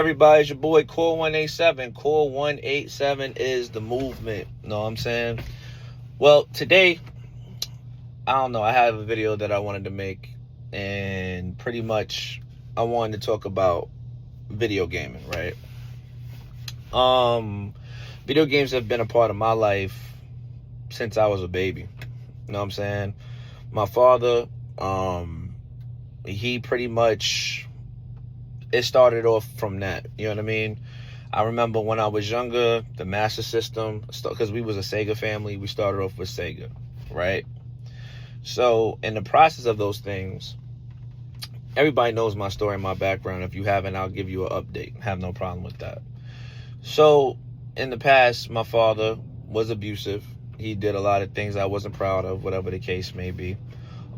everybody? It's your boy Core 187. Core 187 is the movement. Know what I'm saying? Well, today, I don't know. I have a video that I wanted to make, and pretty much I wanted to talk about video gaming, right? Video games have been a part of my life since I was a baby. You know what I'm saying? My father, he pretty much, it started off from that. You know what I mean? I remember when I was younger, the Master System, because we was a Sega family, we started off with Sega, right? So in the process of those things, everybody knows my story and my background. If you haven't, I'll give you an update. I have no problem with that. So in the past, my father was abusive. He did a lot of things I wasn't proud of, whatever the case may be.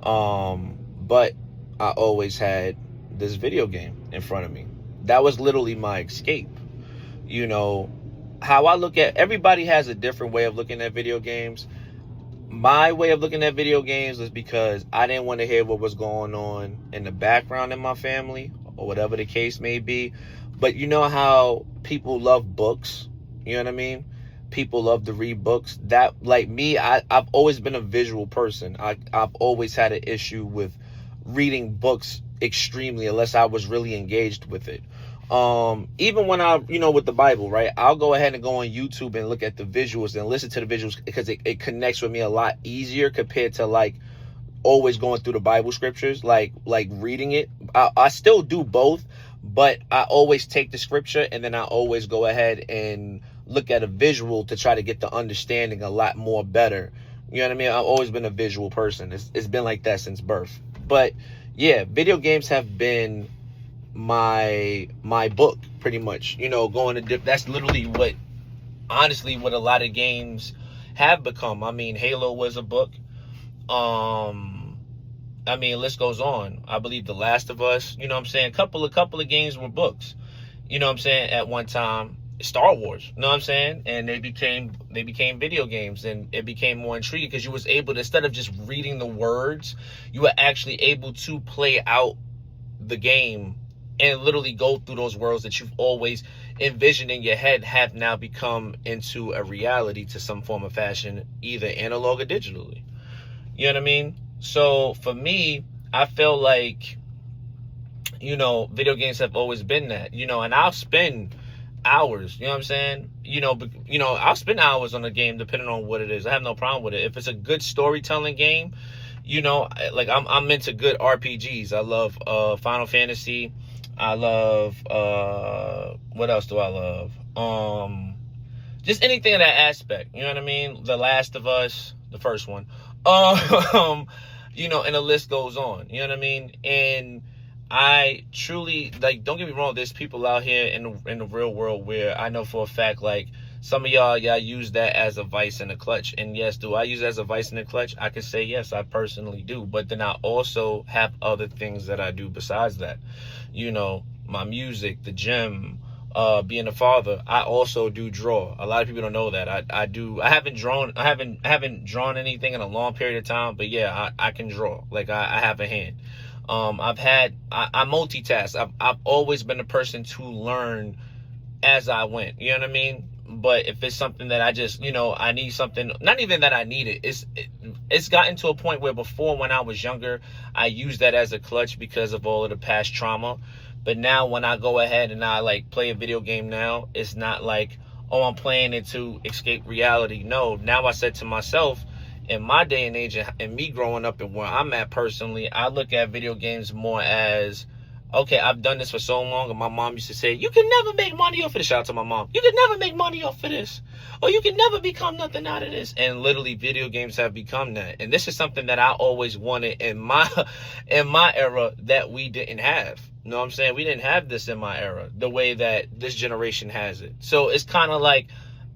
But I always had this video game in front of me. That was literally my escape. You know, how I look at, everybody has a different way of looking at video games. My way of looking at video games is because I didn't want to hear what was going on in the background in my family, or whatever the case may be. But you know how people love books? You know what I mean? People love to read books. That, like me, I've always been a visual person. I've always had an issue with reading books extremely, unless I was really engaged with it. Even when I, with the Bible, right? I'll go ahead and go on YouTube and look at the visuals and listen to the visuals, because it connects with me a lot easier compared to like always going through the Bible scriptures, like reading it. I still do both, but I always take the scripture and then I always go ahead and look at a visual to try to get the understanding a lot more better. You know what I mean? I've always been a visual person. It's been like that since birth. But yeah, video games have been my book, pretty much. Going to that's literally what a lot of games have become. I mean, Halo was a book. List goes on. I believe The Last of Us, a couple of games were books, at one time. Star Wars, and they became video games, and it became more intriguing because you was able to, instead of just reading the words, you were actually able to play out the game and literally go through those worlds that you've always envisioned in your head have now become into a reality to some form of fashion, either analog or digitally. You know what I mean? So for me, I feel like, video games have always been that, and I'll spend hours, I'll spend hours on a game depending on what it is. I have no problem with it. If it's a good storytelling game, I'm into good RPGs. I love Final Fantasy. I love what else do I love? Just anything in that aspect. You know what I mean? The Last of Us, the first one. And the list goes on. You know what I mean? And I truly, don't get me wrong, there's people out here in the real world where I know for a fact, some of y'all use that as a vice and a clutch. And yes, do I use it as a vice and a clutch? I can say yes, I personally do. But then I also have other things that I do besides that. My music, the gym, being a father. I also do draw. A lot of people don't know that. I do. I haven't drawn anything in a long period of time, but yeah, I can draw. I have a hand. I multitask. I've always been a person to learn as I went. You know what I mean? But if it's something that I just, I need something, not even that I need it. It's gotten to a point where before, when I was younger, I used that as a clutch because of all of the past trauma. But now when I go ahead and I play a video game now, it's not like, oh, I'm playing it to escape reality. No, now I said to myself, in my day and age, and me growing up and where I'm at personally, I look at video games more as, okay, I've done this for so long, and my mom used to say, you can never make money off of this. Shout out to my mom. You can never make money off of this. Or you can never become nothing out of this. And literally, video games have become that. And this is something that I always wanted in my era that we didn't have. You know what I'm saying? We didn't have this in my era, the way that this generation has it. So it's kind of like,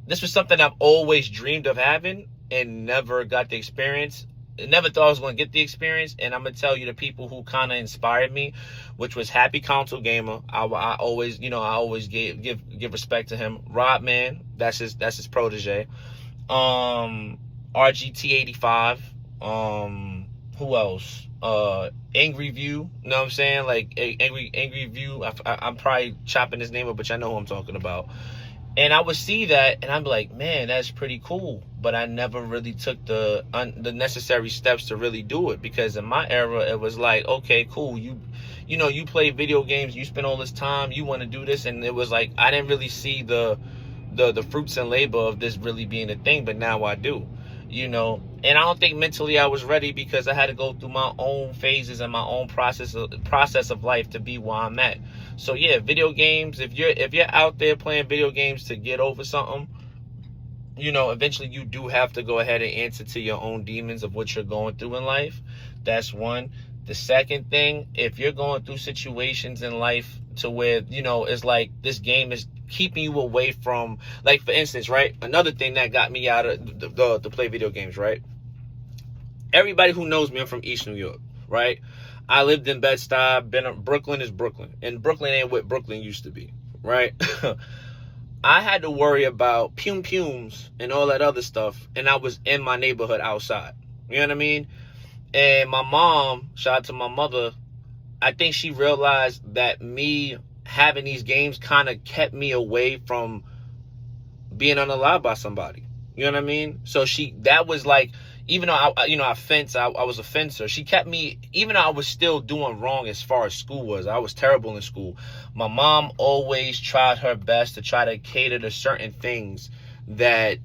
this was something I've always dreamed of having and never got the experience. Never thought I was going to get the experience. And I'm going to tell you, the people who kind of inspired me, which was Happy Console Gamer. I always give respect to him. Rob, man, that's his protege. RGT85. Who else? Angry View, you know what I'm saying? Like Angry View. I'm probably chopping his name up, but I know who I'm talking about. And I would see that, and I'm like, man, that's pretty cool. But I never really took the necessary steps to really do it, because in my era, it was like, okay, cool, you know, you play video games, you spend all this time, you want to do this, and it was like I didn't really see the fruits and labor of this really being a thing, but now I do, you know. And I don't think mentally I was ready, because I had to go through my own phases and my own process of life to be where I'm at. So yeah, video games, if you're out there playing video games to get over something, you know, eventually you do have to go ahead and answer to your own demons of what you're going through in life. That's one. The second thing, if you're going through situations in life to where, you know, it's like this game is keeping you away from, like, for instance, right? Another thing that got me out of the play video games, right? Everybody who knows me, I'm from East New York, right? I lived in Bed-Stuy. Brooklyn is Brooklyn. And Brooklyn ain't what Brooklyn used to be, right? I had to worry about pumes and all that other stuff, and I was in my neighborhood outside. You know what I mean? And my mom, shout out to my mother, I think she realized that me having these games kind of kept me away from being unalive by somebody. You know what I mean? So that was like, even though I was a fencer, she kept me, even though I was still doing wrong as far as school was. I was terrible in school. My mom always tried her best to try to cater to certain things that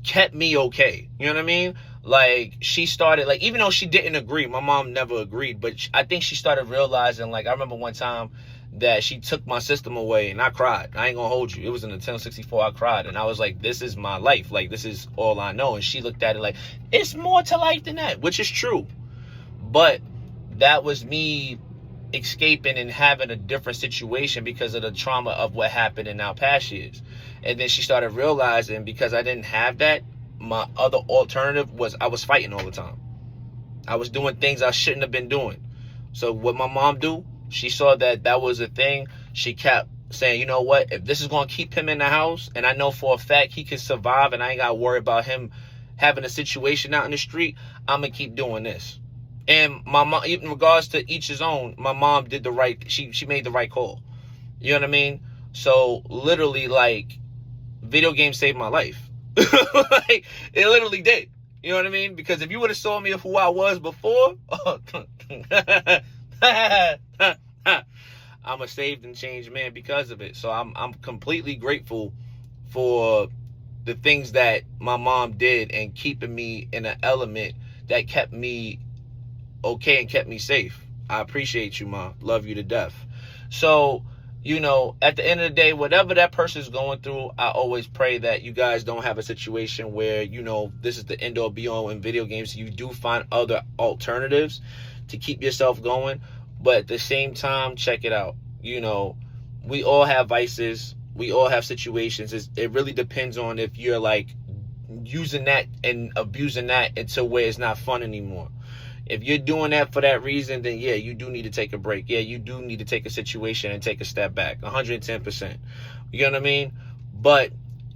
kept me okay. You know what I mean? Like, she started, like, even though she didn't agree, my mom never agreed, but I think she started realizing, like, I remember one time that she took my system away, and I cried. I ain't gonna hold you. It was in the Nintendo 64. I cried, and I was like, this is my life. Like, this is all I know. And she looked at it like, it's more to life than that, which is true. But that was me escaping and having a different situation because of the trauma of what happened in our past years. And then she started realizing, because I didn't have that, my other alternative was I was fighting all the time. I was doing things I shouldn't have been doing. So what my mom do, she saw that was a thing. She kept saying, you know what, if this is going to keep him in the house, and I know for a fact he can survive, and I ain't got to worry about him having a situation out in the street, I'm going to keep doing this. And my mom, in regards to each his own, my mom did the right, she made the right call. You know what I mean? So literally, like, video games saved my life. Like, it literally did. You know what I mean? Because if you would have saw me of who I was before, I'm a saved and changed man because of it. So I'm completely grateful for the things that my mom did and keeping me in an element that kept me okay and kept me safe. I appreciate you, Mom. Love you to death. So, you know, at the end of the day, whatever that person's going through, I always pray that you guys don't have a situation where, you know, this is the end all be all in video games. You do find other alternatives to keep yourself going. But at the same time, check it out. You know, we all have vices. We all have situations. It really depends on if you're, like, using that and abusing that until where it's not fun anymore. If you're doing that for that reason, then yeah, you do need to take a break. Yeah, you do need to take a situation and take a step back. 110%. You know what I mean? But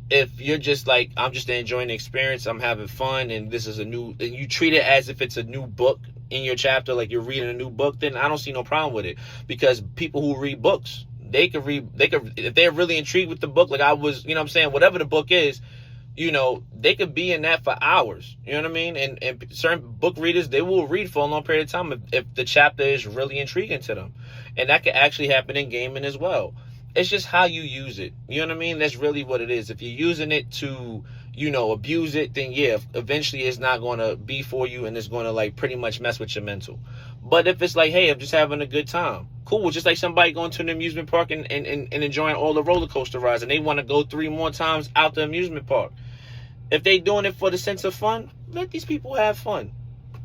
if you're just like, I'm just enjoying the experience, I'm having fun, and this is and you treat it as if it's a new book in your chapter, like you're reading a new book, then I don't see no problem with it. Because people who read books, they could if they're really intrigued with the book, like I was, you know what I'm saying, whatever the book is, you know, they could be in that for hours. You know what I mean? And certain book readers, they will read for a long period of time if the chapter is really intriguing to them. And that could actually happen in gaming as well. It's just how you use it. You know what I mean? That's really what it is. If you're using it to, you know, abuse it, then yeah, eventually it's not going to be for you, and it's going to, like, pretty much mess with your mental. But if it's like, hey, I'm just having a good time, cool. Just like somebody going to an amusement park and enjoying all the roller coaster rides, and they want to go 3 more times out the amusement park. If they doing it for the sense of fun, let these people have fun.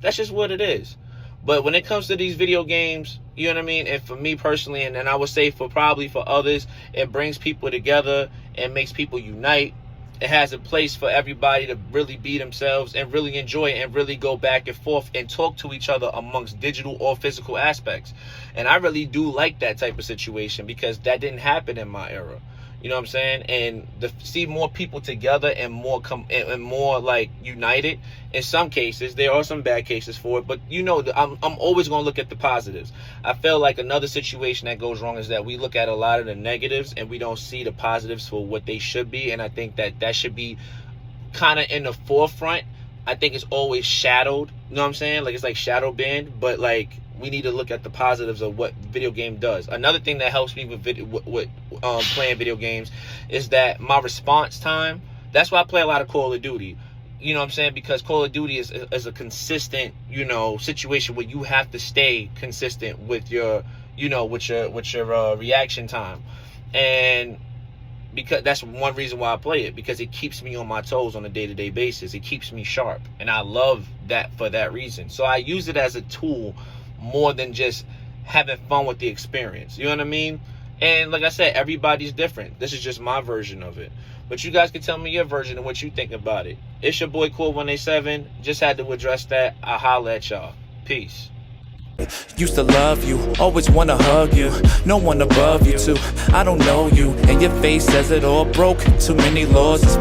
That's just what it is. But when it comes to these video games, you know what I mean? And for me personally, and I would say probably for others, it brings people together and makes people unite. It has a place for everybody to really be themselves and really enjoy it and really go back and forth and talk to each other amongst digital or physical aspects. And I really do like that type of situation because that didn't happen in my era. You know what I'm saying? And to see more people together and more like united. In some cases, there are some bad cases for it, but I'm always gonna look at the positives. I feel like another situation that goes wrong is that we look at a lot of the negatives and we don't see the positives for what they should be. And I think that should be kind of in the forefront. I think it's always shadowed. You know what I'm saying? Like, it's like shadow banned, but like, we need to look at the positives of what video game does. Another thing that helps me with playing video games is that my response time. That's why I play a lot of Call of Duty. You know what I'm saying? Because Call of Duty is a consistent, situation where you have to stay consistent with your reaction time. And because that's one reason why I play it, because it keeps me on my toes on a day-to-day basis. It keeps me sharp, and I love that for that reason. So I use it as a tool more than just having fun with the experience. You know what I mean? And like I said, everybody's different. This is just my version of it. But you guys can tell me your version and what you think about it. It's your boy Cool187. Just had to address that. I'll holla at y'all. Peace. Used to love you, always wanna hug you. No one above you too. I don't know you, and your face says it all. Broke too many laws.